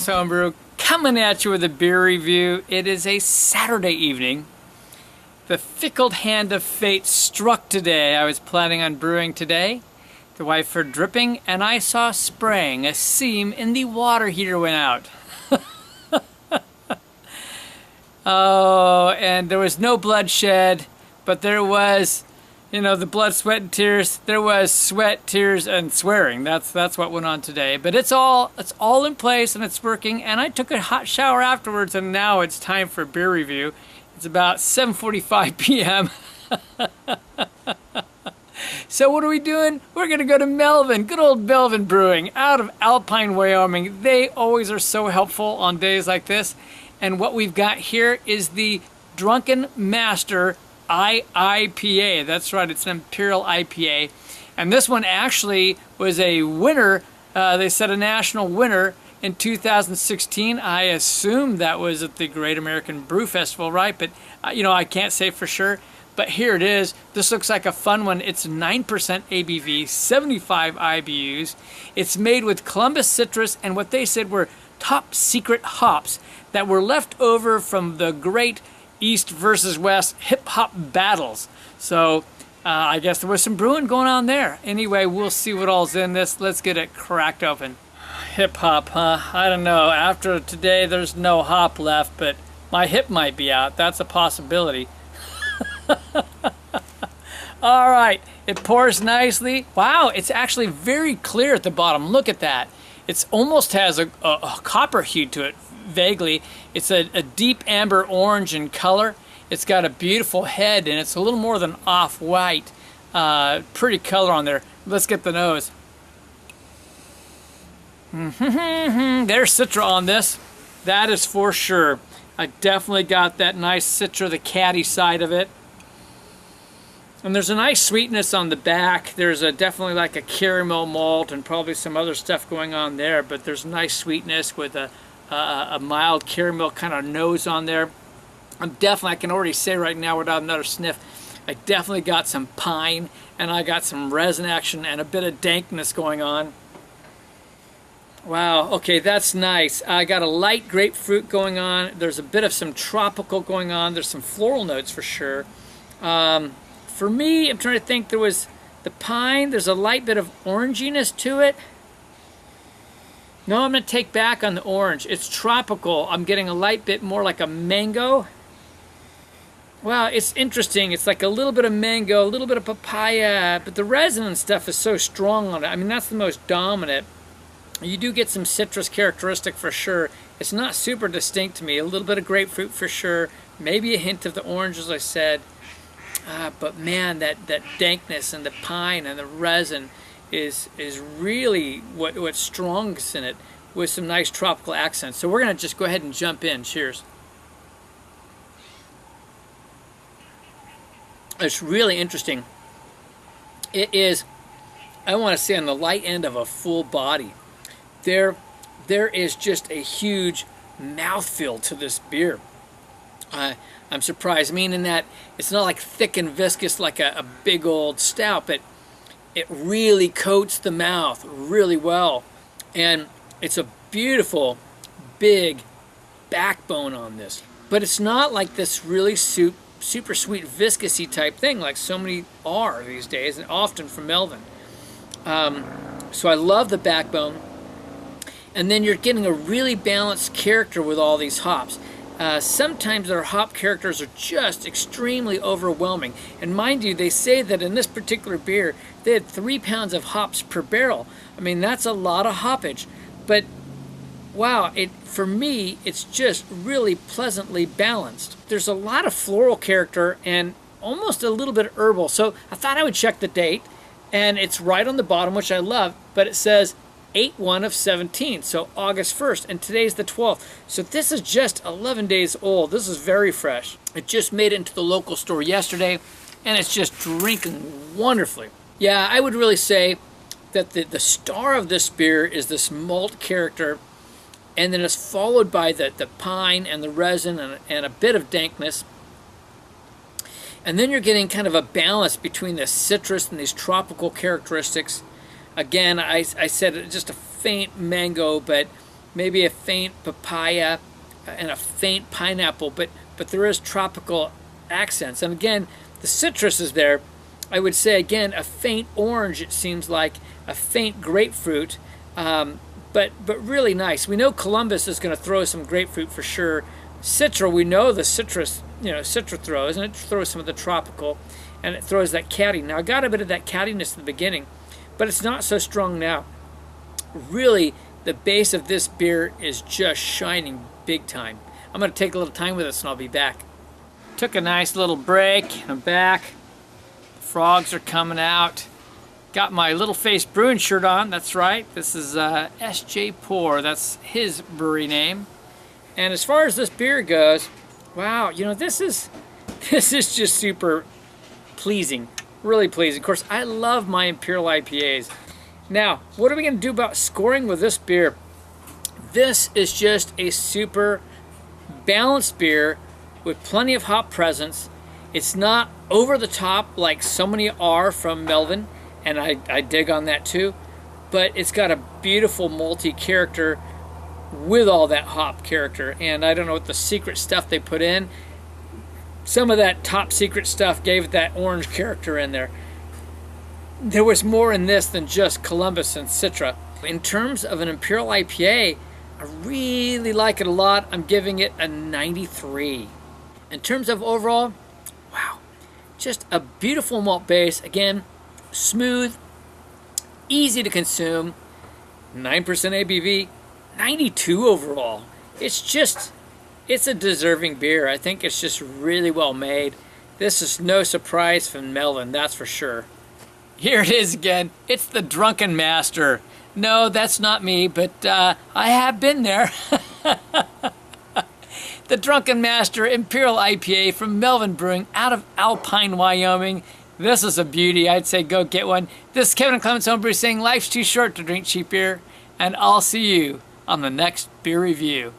Lawrence Homebrew coming at you with a beer review. It is a Saturday evening. The fickle hand of fate struck today. I was planning on brewing today. The wife heard dripping and I saw spraying. A seam in the water heater went out. Oh, and there was no bloodshed, but there was, the blood, sweat, and tears. There was sweat, tears, and swearing. That's what went on today. But it's all in place and it's working. And I took a hot shower afterwards, and now it's time for a beer review. It's about 7:45 p.m. So what are we doing? We're gonna go to Melvin, good old Melvin Brewing, out of Alpine, Wyoming. They always are so helpful on days like this. And what we've got here is the Drunken Master IIPA. That's right, it's an Imperial IPA. And this one actually was a winner. They said a national winner in 2016. I assume that was at the Great American Brew Festival, right? But, I can't say for sure. But here it is. This looks like a fun one. It's 9% ABV, 75 IBUs. It's made with Columbus citrus and what they said were top secret hops that were left over from the great East versus West hip-hop battles. So I guess there was some brewing going on there. Anyway, we'll see what all's in this. Let's get it cracked open. Hip-hop, huh? I don't know. After today, there's no hop left, but my hip might be out. That's a possibility. All right, it pours nicely. Wow, it's actually very clear at the bottom. Look at that. It almost has a copper hue to it, vaguely. It's a deep amber orange in color. It's got a beautiful head, and it's a little more than off-white. Pretty color on there. Let's get the nose. There's Citra on this. That is for sure. I definitely got that nice Citra, the catty side of it. And there's a nice sweetness on the back. There's definitely like a caramel malt and probably some other stuff going on there, but there's nice sweetness with a mild caramel kind of nose on there. I can already say right now without another sniff, I definitely got some pine and I got some resin action and a bit of dankness going on. Wow, okay, that's nice. I got a light grapefruit going on. There's a bit of some tropical going on. There's some floral notes for sure. For me, I'm trying to think, there was the pine. There's a light bit of oranginess to it. No, I'm going to take back on the orange. It's tropical. I'm getting a light bit more like a mango. Wow, it's interesting. It's like a little bit of mango, a little bit of papaya, but the resin and stuff is so strong on it. I mean, that's the most dominant. You do get some citrus characteristic for sure. It's not super distinct to me. A little bit of grapefruit for sure. Maybe a hint of the orange, as I said. But man, that dankness and the pine and the resin is really what's strongest in it, with some nice tropical accents. So we're going to just go ahead and jump in. Cheers. It's really interesting. It is, I want to say, on the light end of a full body. There is just a huge mouthfeel to this beer. I'm surprised. I mean, in that it's not like thick and viscous like a big old stout, but it really coats the mouth really well. And it's a beautiful, big backbone on this. But it's not like this really super sweet viscousy type thing like so many are these days, and often from Melvin. So I love the backbone. And then you're getting a really balanced character with all these hops. Sometimes their hop characters are just extremely overwhelming. And mind you, they say that in this particular beer, they had 3 pounds of hops per barrel. I mean, that's a lot of hoppage. But wow, for me, it's just really pleasantly balanced. There's a lot of floral character and almost a little bit of herbal. So I thought I would check the date. And it's right on the bottom, which I love. But it says 8/1 of 17, so August 1st, and today's the 12th. So this is just 11 days old. This is very fresh. It just made it into the local store yesterday, and it's just drinking wonderfully. Yeah, I would really say that the star of this beer is this malt character, and then it's followed by the pine and the resin and a bit of dankness. And then you're getting kind of a balance between the citrus and these tropical characteristics. Again, I said just a faint mango, but maybe a faint papaya and a faint pineapple, but there is tropical accents. And again, the citrus is there. I would say, again, a faint orange, it seems like, a faint grapefruit, but really nice. We know Columbus is going to throw some grapefruit for sure. Citra, we know the citrus, Citra throws, and it throws some of the tropical, and it throws that caddy. Now, I got a bit of that caddiness at the beginning, but it's not so strong now. Really, the base of this beer is just shining big time. I'm going to take a little time with this, and I'll be back. Took a nice little break, and I'm back. Frogs are coming out. Got my Little Face Brewing shirt on, that's right. This is S.J. Poor, that's his brewery name. And as far as this beer goes, wow, this is just super pleasing, really pleasing. Of course, I love my Imperial IPAs. Now, what are we going to do about scoring with this beer? This is just a super balanced beer with plenty of hop presence. It's not over the top like so many are from Melvin, and I dig on that too, but it's got a beautiful malty character with all that hop character, and I don't know what the secret stuff they put in. Some of that top secret stuff gave it that orange character in there. There was more in this than just Columbus and Citra. In terms of an Imperial IPA, I really like it a lot. I'm giving it a 93. In terms of overall, wow, just a beautiful malt base. Again, smooth, easy to consume, 9% ABV, 92 overall. It's a deserving beer. I think it's just really well made. This is no surprise from Melvin, that's for sure. Here it is again. It's the Drunken Master. No, that's not me, but I have been there. The Drunken Master Imperial IPA from Melvin Brewing out of Alpine, Wyoming. This is a beauty. I'd say go get one. This is Kevin and Clements Homebrew saying life's too short to drink cheap beer, and I'll see you on the next beer review.